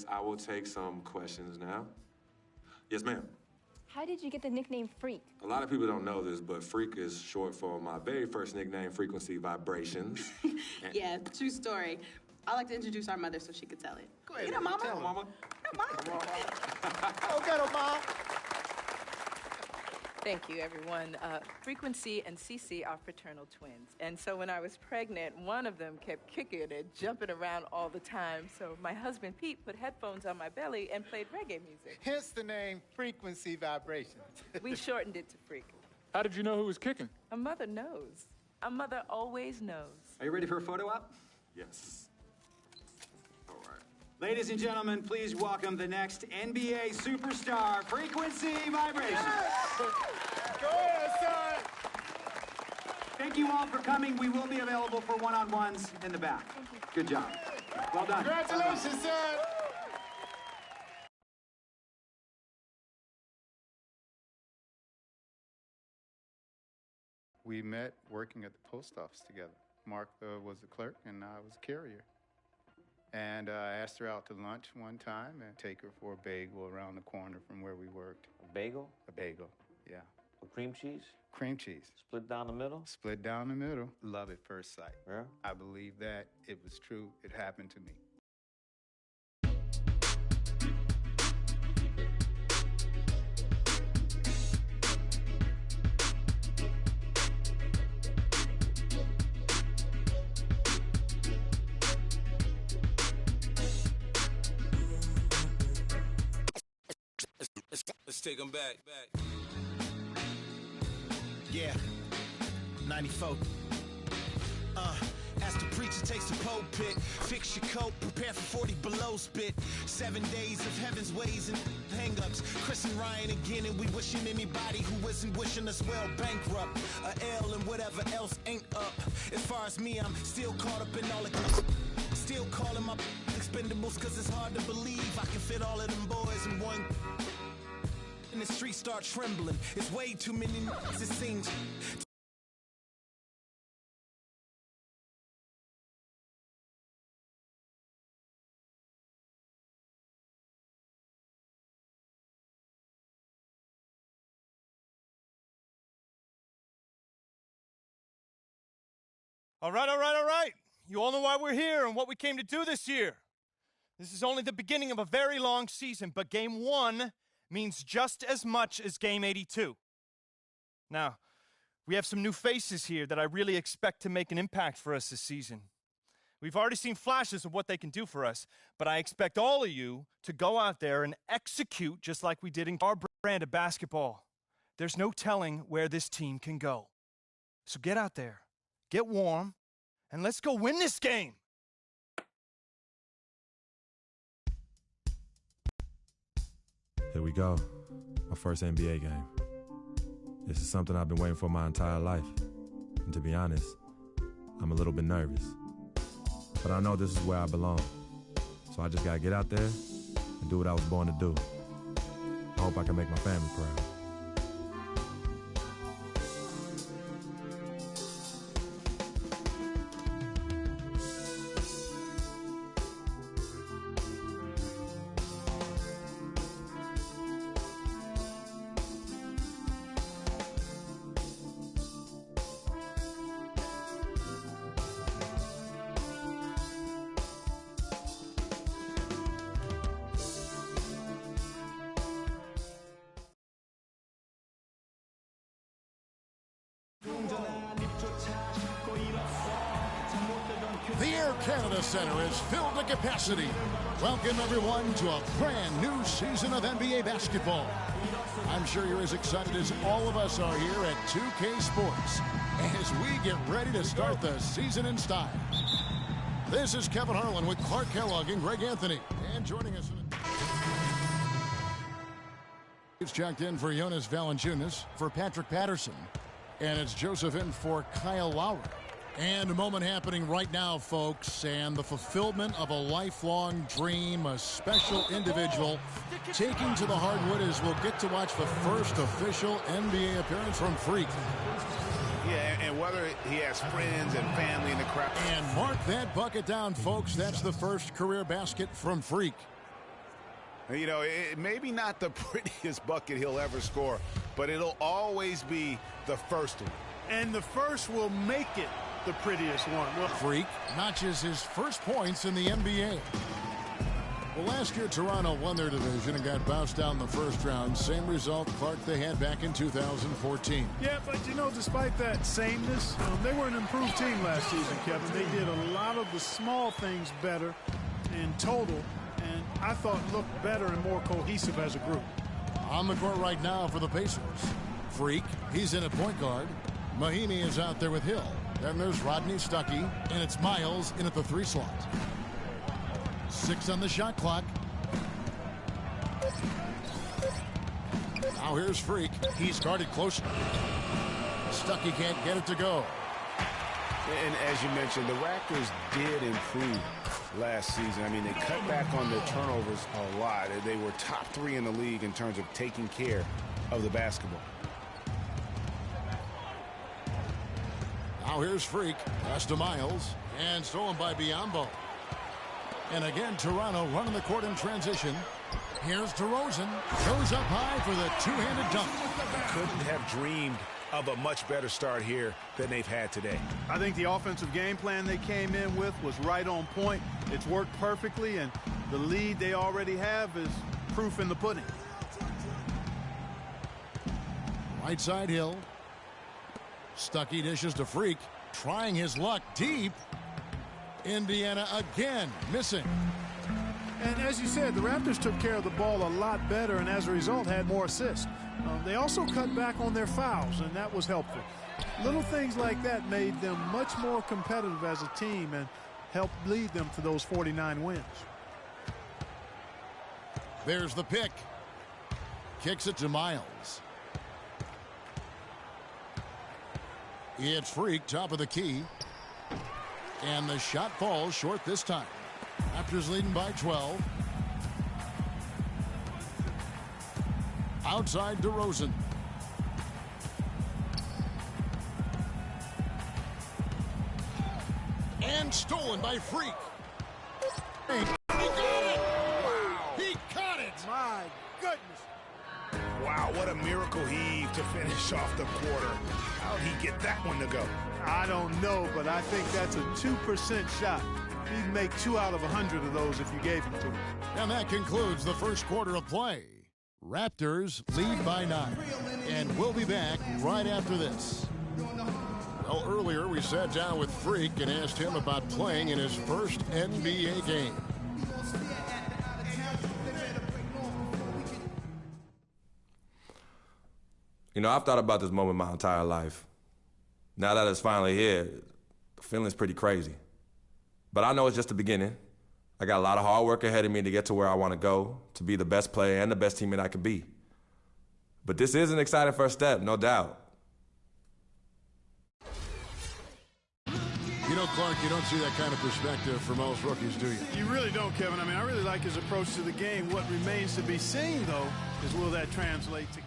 Yes, I will take some questions now. Yes, ma'am. How did you get the nickname Freak? A lot of people don't know this, but Freak is short for my very first nickname, Frequency Vibrations. Yeah, true story. I like to introduce our mother so she could tell it. Go ahead. You know, Mama. Tell her, Mama. No, Mama. Go get her, Mom. Thank you, everyone. Frequency and Cece are fraternal twins. And so when I was pregnant, one of them kept kicking and jumping around all the time. So my husband, Pete, put headphones on my belly and played reggae music. Hence the name Frequency Vibrations. We shortened it to Freak. How did you know who was kicking? A mother knows. A mother always knows. Are you ready for a photo op? Yes. All right. Ladies and gentlemen, please welcome the next NBA superstar, Frequency Vibrations. Go ahead, son. Thank you all for coming. We will be available for one-on-ones in the back. Good job. Well done. Congratulations, son. We met working at the post office together. Mark was the clerk and I was a carrier. And I asked her out to lunch one time and take her for a bagel around the corner from where we worked. A bagel? A bagel, yeah. With cream cheese? Cream cheese. Split down the middle? Split down the middle. Love at first sight. Yeah? I believe that it was true. It happened to me. Let's take them back. Yeah, 94. As the preacher takes the pulpit, fix your coat, prepare for 40 below spit. 7 days of heaven's ways and hang-ups. Chris and Ryan again, and we wishing anybody who isn't wishing us well bankrupt. A L and whatever else ain't up. As far as me, I'm still caught up in all the still calling my expendables, cause it's hard to believe I can fit all of them boys in one. And the streets start trembling. It's way too many it seems. All right. You all know why we're here and what we came to do this year. This is only the beginning of a very long season, but Game 1 means just as much as Game 82. Now, we have some new faces here that I really expect to make an impact for us this season. We've already seen flashes of what they can do for us, but I expect all of you to go out there and execute just like we did in our brand of basketball. There's no telling where this team can go. So get out there, get warm, and let's go win this game. Here we go, my first NBA game. This is something I've been waiting for my entire life. And to be honest, I'm a little bit nervous. But I know this is where I belong. So I just gotta get out there and do what I was born to do. I hope I can make my family proud. The Air Canada Centre is filled to capacity. Welcome, everyone, to a brand new season of NBA basketball. I'm sure you're as excited as all of us are here at 2K Sports as we get ready to start the season in style. This is Kevin Harlan with Clark Kellogg and Greg Anthony. And joining us... It's checked in for Jonas Valanciunas, for Patrick Patterson. And it's Joseph in for Kyle Lowry. And a moment happening right now, folks, and the fulfillment of a lifelong dream, a special individual taking to the hardwood as we'll get to watch the first official NBA appearance from Freak. Yeah, and whether he has friends and family in the crowd. And mark that bucket down, folks. That's the first career basket from Freak. You know, maybe not the prettiest bucket he'll ever score, but it'll always be the first one. And the first will make it the prettiest one. Freak notches his first points in the NBA. Well, last year Toronto won their division and got bounced out in the first round. Same result, Clark, they had back in 2014. Yeah, but you know, despite that sameness, they were an improved team last season, Kevin. They did a lot of the small things better in total, and I thought looked better and more cohesive as a group. On the court right now for the Pacers. Freak, he's in at point guard. Mahinmi is out there with Hill. Then there's Rodney Stuckey, and it's Miles in at the 3 slot. 6 on the shot clock. Now here's Freak. He's guarded close. Stuckey can't get it to go. And as you mentioned, the Raptors did improve last season. I mean, they cut back on their turnovers a lot. They were top 3 in the league in terms of taking care of the basketball. Now here's Freak. Pass to Miles. And stolen by Biyombo. And again, Toronto running the court in transition. Here's DeRozan. Goes up high for the two-handed dunk. Couldn't have dreamed of a much better start here than they've had today. I think the offensive game plan they came in with was right on point. It's worked perfectly, and the lead they already have is proof in the pudding. Right side Hill. Stuckey dishes to Freak. Trying his luck deep. Indiana again missing. And as you said, the Raptors took care of the ball a lot better and as a result had more assists. They also cut back on their fouls, and that was helpful. Little things like that made them much more competitive as a team and helped lead them to those 49 wins. There's the pick. Kicks it to Miles. It's Freak, top of the key. And the shot falls short this time. Raptors leading by 12. Outside DeRozan. And stolen by Freak. He got it! Wow! He caught it! My goodness! Wow, what a miracle heave to finish off the quarter. How'd he get that one to go? I don't know, but I think that's a 2% shot. He'd make 2 out of 100 of those if you gave him to him. And that concludes the first quarter of play. Raptors lead by 9. And we'll be back right after this. Well, earlier we sat down with Freak and asked him about playing in his first NBA game. You know, I've thought about this moment my entire life. Now that it's finally here, the feeling's pretty crazy. But I know it's just the beginning. I got a lot of hard work ahead of me to get to where I want to go, to be the best player and the best teammate I could be. But this is an exciting first step, no doubt. You know, Clark, you don't see that kind of perspective for most rookies, do you? You really don't, Kevin. I mean, I really like his approach to the game. What remains to be seen, though, is will that translate to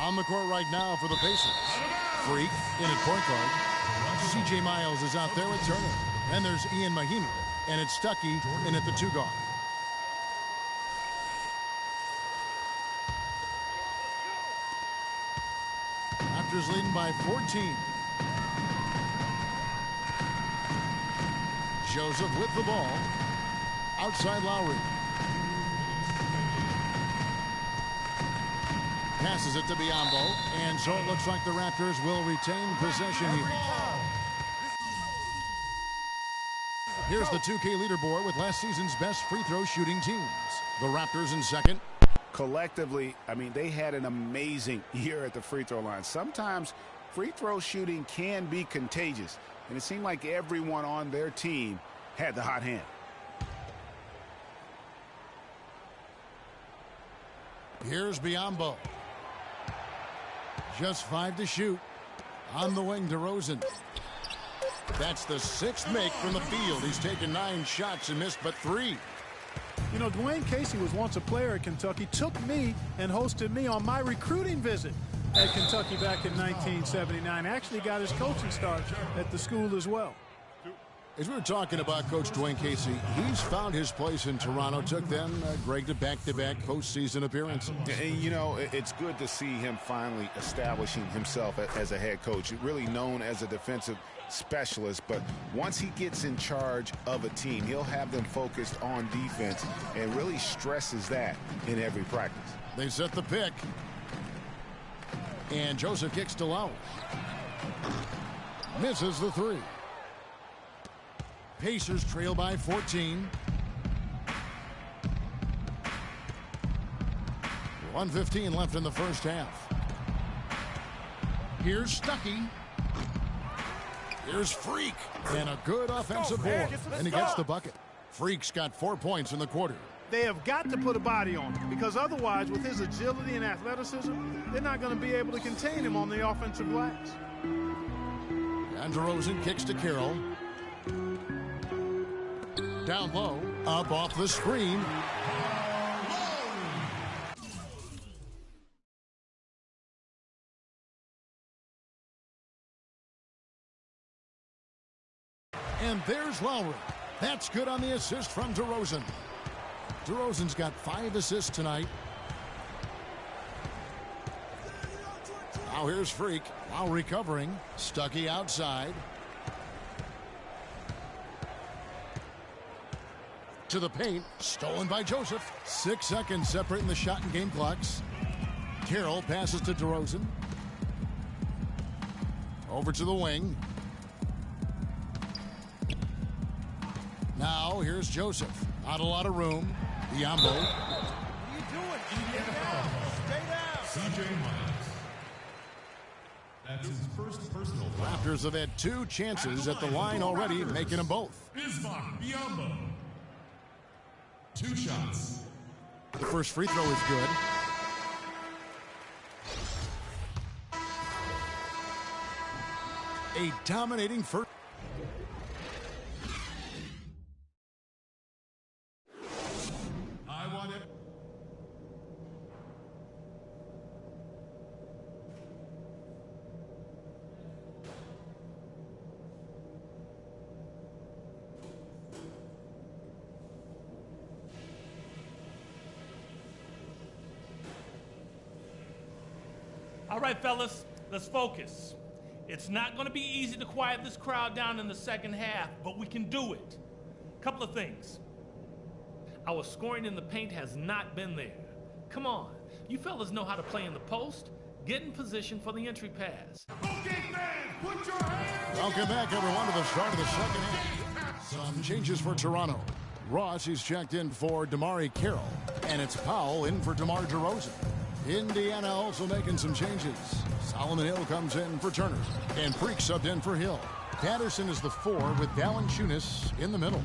On the court right now for the Pacers. Freak in at point guard. C.J. Miles is out there at Turner. Then there's Ian Mahimi, and it's Stuckey in at the 2 guard. Raptors leading by 14. Joseph with the ball. Outside Lowry. Passes it to Biyombo, and so it looks like the Raptors will retain possession here. Here's the 2K leaderboard with last season's best free throw shooting teams. The Raptors in second. Collectively, I mean, they had an amazing year at the free throw line. Sometimes free throw shooting can be contagious, and it seemed like everyone on their team had the hot hand. Here's Biyombo. Just 5 to shoot. On the wing, DeRozan. That's the 6th make from the field. He's taken 9 shots and missed but 3. You know, Dwayne Casey was once a player at Kentucky, took me and hosted me on my recruiting visit at Kentucky back in 1979. Actually got his coaching start at the school as well. As we were talking about Coach Dwayne Casey, he's found his place in Toronto. Took them, Greg, to back-to-back postseason appearances. And, you know, it's good to see him finally establishing himself as a head coach. Really known as a defensive specialist, but once he gets in charge of a team, he'll have them focused on defense and really stresses that in every practice. They set the pick. And Joseph kicks to Lowry. Misses the 3. Pacers trail by 14. 1:15 left in the first half. Here's Stuckey. Here's Freak. And a good offensive board. And he gets the bucket. Freak's got 4 points in the quarter. They have got to put a body on him, because otherwise, with his agility and athleticism, they're not going to be able to contain him on the offensive glass. And DeRozan kicks to Carroll. Down low, up off the screen. And there's Lowry. That's good on the assist from DeRozan. DeRozan's got 5 assists tonight. Now here's Freak. Lowry covering. Stuckey outside. To the paint. Stolen by Joseph. 6 seconds separating the shot and game clocks. Carroll passes to DeRozan. Over to the wing. Now here's Joseph. Not a lot of room. Biyombo. What are you doing? Stay down. Stay down. C.J. Miles. That's his first personal foul. Raptors have had 2 chances at the line already, making them both. Bismarck Biyombo. 2 shots. The first free throw is good. A dominating first. I want it. All right, fellas, let's focus. It's not going to be easy to quiet this crowd down in the second half, but we can do it. Couple of things. Our scoring in the paint has not been there. Come on, you fellas know how to play in the post. Get in position for the entry pass. Okay, man, put your hands. Welcome back, everyone, to the start of the second half. Some changes for Toronto. Ross is checked in for DeMarre Carroll, and it's Powell in for DeMar DeRozan. Indiana also making some changes. Solomon Hill comes in for Turner, and Freak subbed in for Hill. Patterson is the 4 with Valanciunas in the middle.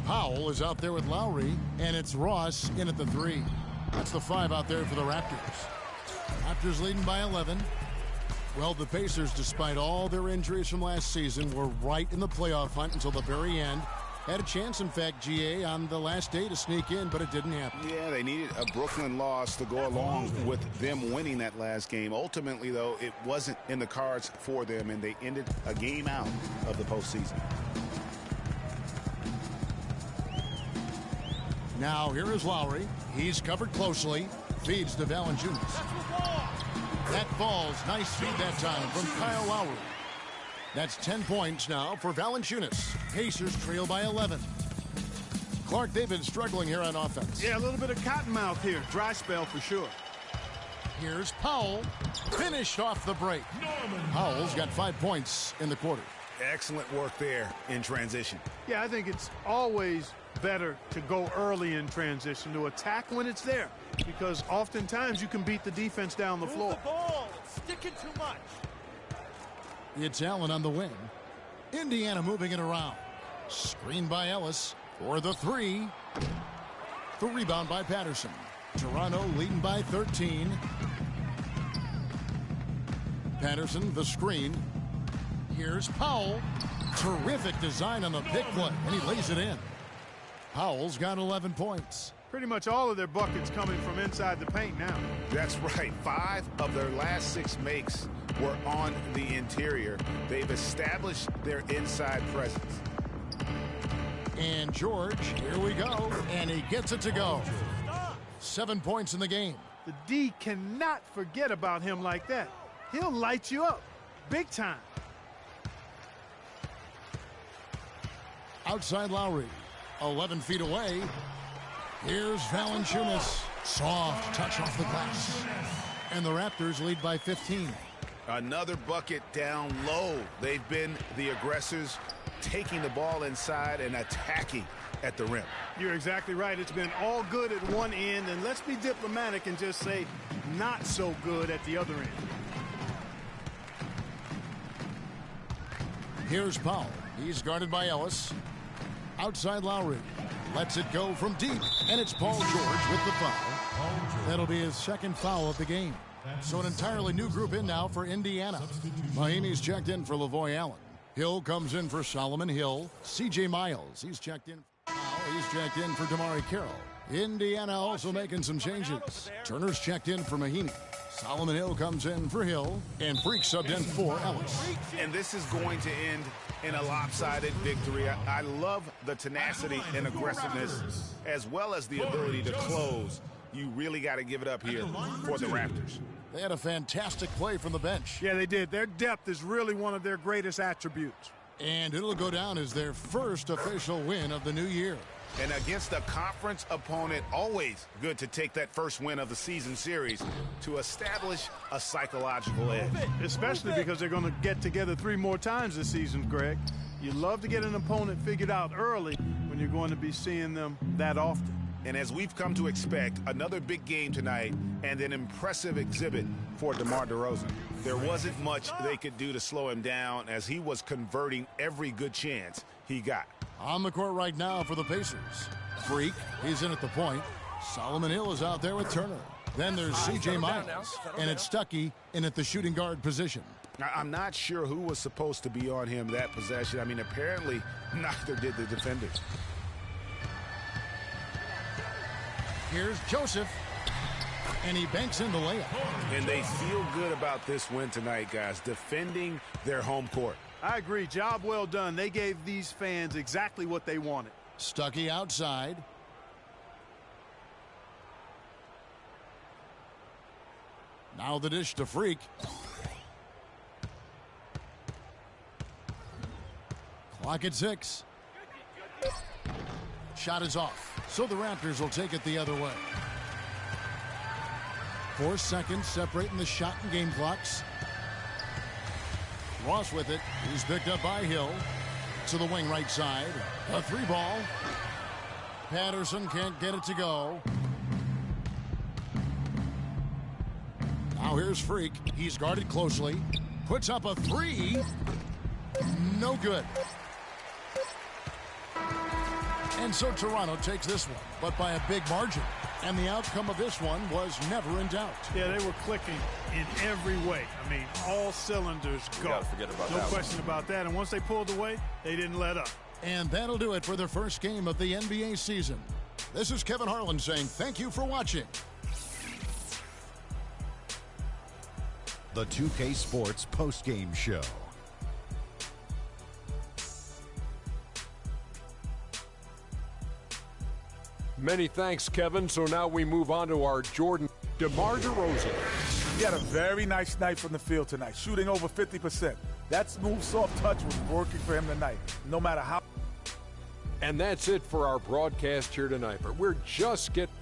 Powell is out there with Lowry, and it's Ross in at the 3. That's the 5 out there for the Raptors. Raptors leading by 11. Well, the Pacers, despite all their injuries from last season, were right in the playoff hunt until the very end. Had a chance, in fact, GA, on the last day to sneak in, but it didn't happen. Yeah, they needed a Brooklyn loss to go along with them winning that last game. Ultimately, though, it wasn't in the cards for them, and they ended a game out of the postseason. Now here is Lowry. He's covered closely. Feeds to Valanciunas. That falls. Nice feed that time from Kyle Lowry. That's 10 points now for Valanciunas. Pacers trail by 11. Clark, they've been struggling here on offense. Yeah, a little bit of cottonmouth here. Dry spell for sure. Here's Powell. Finished off the break. Powell's got 5 points in the quarter. Excellent work there in transition. Yeah, I think it's always better to go early in transition, to attack when it's there, because oftentimes you can beat the defense down the floor. Move the ball. It's sticking too much. It's Allen on the wing. Indiana moving it around. Screen by Ellis for the three. The rebound by Patterson. Toronto leading by 13. Patterson, the screen. Here's Powell. Terrific design on the pick play, and he lays it in. Powell's got 11 points. Pretty much all of their buckets coming from inside the paint now. That's right. 5 of their last 6 makes were on the interior. They've established their inside presence. And George, here we go, and he gets it to go. 7 points in the game. The D cannot forget about him like that. He'll light you up big time. Outside Lowry, 11 feet away. Here's Valanciunas. Soft touch off the glass. And the Raptors lead by 15. Another bucket down low. They've been the aggressors, taking the ball inside and attacking at the rim. You're exactly right. It's been all good at one end, and let's be diplomatic and just say not so good at the other end. Here's Powell. He's guarded by Ellis. Outside Lowry. Lets it go from deep, and it's Paul George with the foul. That'll be his second foul of the game. So an entirely new group in now for Indiana. Mahinmi's checked in for Lavoy Allen. Hill comes in for Solomon Hill. C.J. Miles, he's checked in. He's checked in for Damari Carroll. Indiana also making some changes. Turner's checked in for Mahinmi. Solomon Hill comes in for Hill. And Freak subbed in for Ellis. And this is going to end in a lopsided victory. I love the tenacity and aggressiveness, as well as the ability to close. You really got to give it up here for the Raptors. They had a fantastic play from the bench. Yeah, they did. Their depth is really one of their greatest attributes. And it'll go down as their first official win of the new year. And against a conference opponent, always good to take that first win of the season series to establish a psychological edge. Especially because they're going to get together 3 more times this season, Greg. You love to get an opponent figured out early when you're going to be seeing them that often. And as we've come to expect, another big game tonight and an impressive exhibit for DeMar DeRozan. There wasn't much they could do to slow him down as he was converting every good chance he got. On the court right now for the Pacers. Freak, he's in at the point. Solomon Hill is out there with Turner. Then there's C.J. Miles, and it's Stuckey in at the shooting guard position. Now, I'm not sure who was supposed to be on him that possession. I mean, apparently neither did the defenders. Here's Joseph, and he banks in the layup. And they feel good about this win tonight, guys, defending their home court. I agree. Job well done. They gave these fans exactly what they wanted. Stuckey outside. Now the dish to Freak. Clock at 6. Shot is off. So the Raptors will take it the other way. 4 seconds separating the shot and game clocks. Ross with it. He's picked up by Hill. To the wing right side. A 3-ball. Patterson can't get it to go. Now here's Freak. He's guarded closely. Puts up a 3. No good. And so Toronto takes this one, but by a big margin. And the outcome of this one was never in doubt. Yeah, they were clicking in every way. I mean, all cylinders go. You gotta forget about no that question about that. And once they pulled away, they didn't let up. And that'll do it for the first game of the NBA season. This is Kevin Harlan saying thank you for watching. The 2K Sports postgame show. Many thanks, Kevin. So now we move on to our Jordan DeMar DeRozan. He had a very nice night from the field tonight, shooting over 50%. That smooth, soft touch was working for him tonight, no matter how. And that's it for our broadcast here tonight. But we're just getting